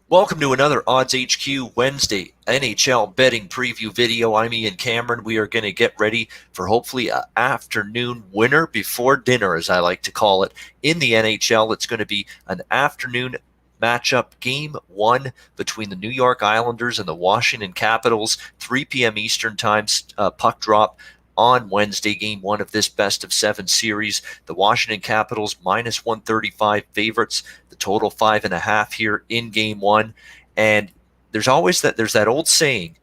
Welcome to another Odds HQ Wednesday NHL betting preview video. I'm Ian Cameron. We are going to get ready for hopefully an afternoon winner before dinner, as I like to call it, in the NHL. It's going to be an afternoon matchup, game one between the New York Islanders and the Washington Capitals, 3 p.m. Eastern time, puck drop on Wednesday, game one of this best-of-7 series. The Washington Capitals minus 135 favorites, the total 5.5 here in game one. And there's that old saying,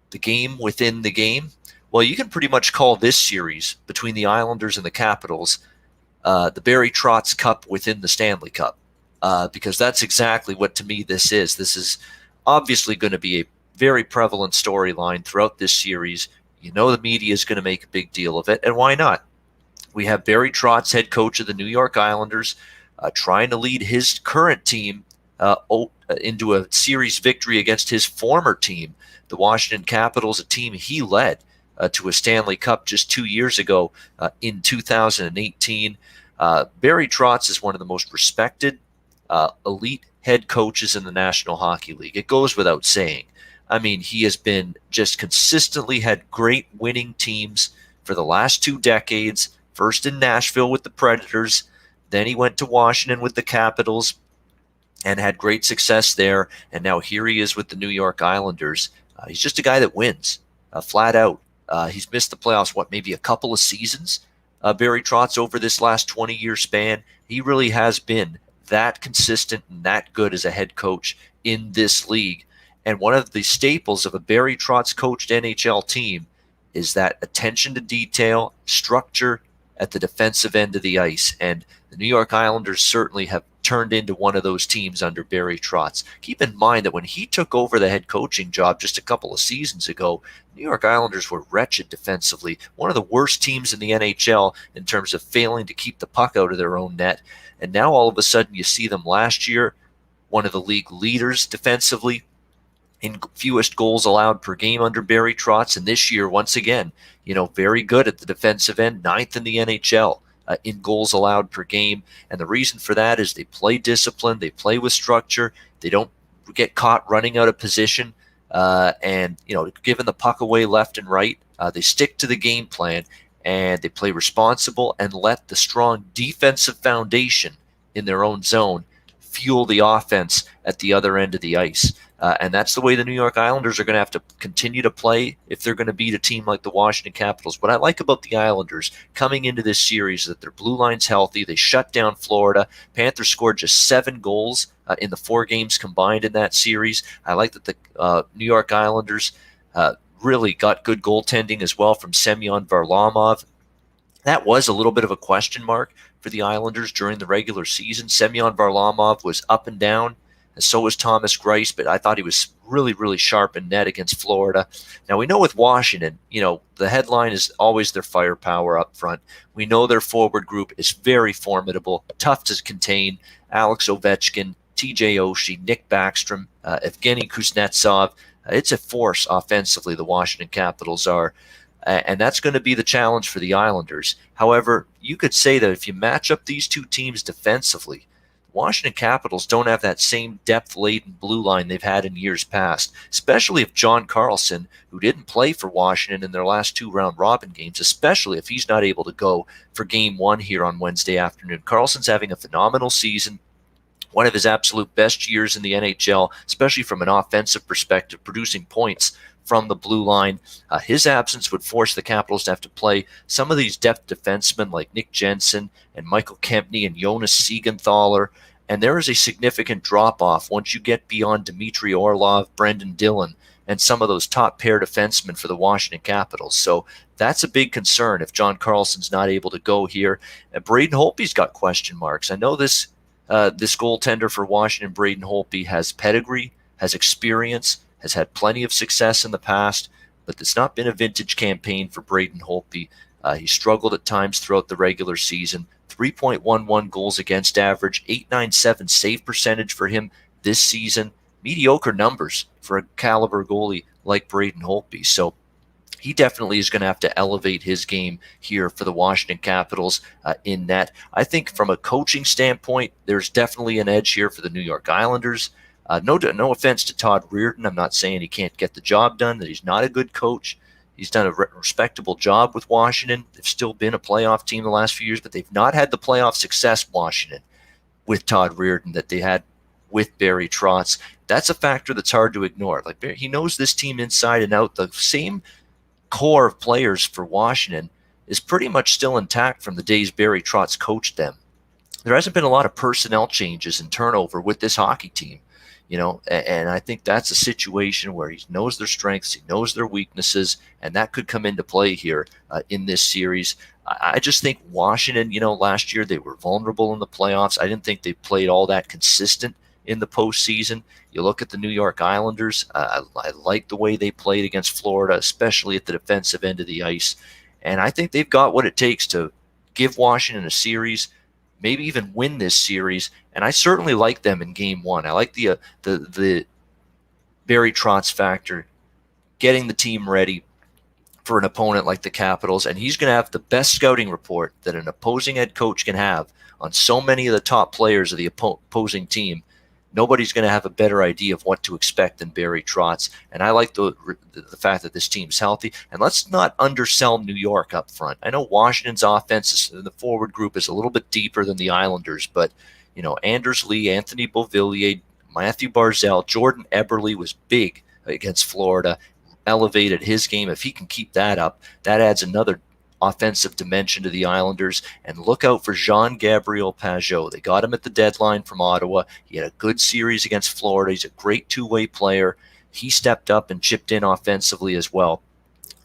the game within the game. Well, you can pretty much call this series between the Islanders and the Capitals the Barry Trotz Cup within the Stanley Cup, because that's exactly what, to me, this is. This is obviously going to be a very prevalent storyline throughout this series. You know the media is going to make a big deal of it, and why not? We have Barry Trotz, head coach of the New York Islanders, trying to lead his current team into a series victory against his former team, the Washington Capitals, a team he led to a Stanley Cup just 2 years ago in 2018. Barry Trotz is one of the most respected elite head coaches in the National Hockey League. It goes without saying. I mean, he has been just consistently had great winning teams for the last 2 decades, first in Nashville with the Predators, then he went to Washington with the Capitals and had great success there, and now here he is with the New York Islanders. He's just a guy that wins, flat out. He's missed the playoffs, maybe a couple of seasons, Barry Trotz, over this last 20-year span. He really has been that consistent and that good as a head coach in this league. And one of the staples of a Barry Trotz-coached NHL team is that attention to detail, structure at the defensive end of the ice. And the New York Islanders certainly have turned into one of those teams under Barry Trotz. Keep in mind that when he took over the head coaching job just a couple of seasons ago, New York Islanders were wretched defensively, one of the worst teams in the NHL in terms of failing to keep the puck out of their own net. And now all of a sudden you see them last year, one of the league leaders defensively, in fewest goals allowed per game under Barry Trotz. And this year, once again, very good at the defensive end, 9th in the NHL in goals allowed per game. And the reason for that is they play discipline, they play with structure, they don't get caught running out of position, and giving the puck away left and right. They stick to the game plan, and they play responsible and let the strong defensive foundation in their own zone fuel the offense at the other end of the ice. And that's the way the New York Islanders are going to have to continue to play if they're going to beat a team like the Washington Capitals. What I like about the Islanders coming into this series is that their blue line's healthy. They shut down Florida. Panthers scored just 7 goals in the 4 games combined in that series. I like that the New York Islanders really got good goaltending as well from Semyon Varlamov. That was a little bit of a question mark for the Islanders during the regular season. Semyon Varlamov was up and down, and so was Thomas Greiss, but I thought he was really, really sharp in net against Florida. Now, we know with Washington, the headline is always their firepower up front. We know their forward group is very formidable, tough to contain. Alex Ovechkin, TJ Oshie, Nick Backstrom, Evgeny Kuznetsov. It's a force offensively, the Washington Capitals are. And that's going to be the challenge for the Islanders. However, you could say that if you match up these two teams defensively, the Washington Capitals don't have that same depth-laden blue line they've had in years past, especially if John Carlson, who didn't play for Washington in their last 2 round-robin games, especially if he's not able to go for Game 1 here on Wednesday afternoon. Carlson's having a phenomenal season, one of his absolute best years in the NHL, especially from an offensive perspective, producing points from the blue line. His absence would force the Capitals to have to play some of these depth defensemen like Nick Jensen and Michael Kempny and Jonas Siegenthaler. And there is a significant drop-off once you get beyond Dmitry Orlov, Brendan Dillon, and some of those top pair defensemen for the Washington Capitals. So that's a big concern if John Carlson's not able to go here. Braden Holtby's got question marks. I know this goaltender for Washington, Braden Holtby, has pedigree, has experience, has had plenty of success in the past, but it's not been a vintage campaign for Braden Holtby. He struggled at times throughout the regular season. 3.11 goals against average, .897 save percentage for him this season. Mediocre numbers for a caliber goalie like Braden Holtby. So he definitely is going to have to elevate his game here for the Washington Capitals in net. I think from a coaching standpoint, there's definitely an edge here for the New York Islanders. No offense to Todd Reirden. I'm not saying he can't get the job done, that he's not a good coach. He's done a respectable job with Washington. They've still been a playoff team the last few years, but they've not had the playoff success, Washington, with Todd Reirden that they had with Barry Trotz. That's a factor that's hard to ignore. Like, he knows this team inside and out. The same core of players for Washington is pretty much still intact from the days Barry Trotz coached them. There hasn't been a lot of personnel changes and turnover with this hockey team, and I think that's a situation where he knows their strengths, he knows their weaknesses, and that could come into play here in this series. I just think Washington, last year they were vulnerable in the playoffs. I didn't think they played all that consistent in the postseason. You look at the New York Islanders, I like the way they played against Florida, especially at the defensive end of the ice, and I think they've got what it takes to give Washington a series, maybe even win this series. And I certainly like them in game one. I like the Barry Trotz factor, getting the team ready for an opponent like the Capitals. And he's going to have the best scouting report that an opposing head coach can have on so many of the top players of the opposing team. Nobody's going to have a better idea of what to expect than Barry Trotz. And I like the fact that this team's healthy. And let's not undersell New York up front. I know Washington's offense, the forward group, is a little bit deeper than the Islanders, but Anders Lee, Anthony Beauvillier, Matthew Barzal, Jordan Eberle was big against Florida, elevated his game. If he can keep that up, that adds another offensive dimension to the Islanders. And look out for Jean-Gabriel Pageau. They got him at the deadline from Ottawa. He had a good series against Florida. He's a great two-way player. He stepped up and chipped in offensively as well.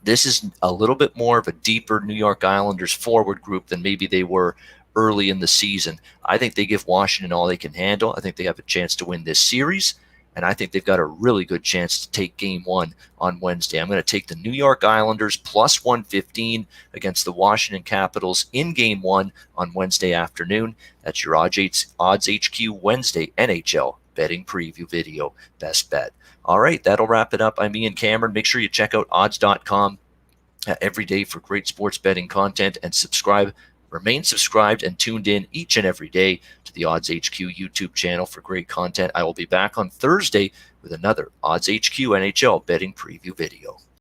This is a little bit more of a deeper New York Islanders forward group than maybe they were early in the season. I think they give Washington all they can handle. I think they have a chance to win this series. And I think they've got a really good chance to take game one on Wednesday. I'm going to take the New York Islanders plus 115 against the Washington Capitals in game one on Wednesday afternoon. That's your Odds HQ Wednesday NHL betting preview video. Best bet. All right, that'll wrap it up. I'm Ian Cameron. Make sure you check out odds.com every day for great sports betting content, and subscribe. Remain subscribed and tuned in each and every day to the Odds HQ YouTube channel for great content. I will be back on Thursday with another Odds HQ NHL betting preview video.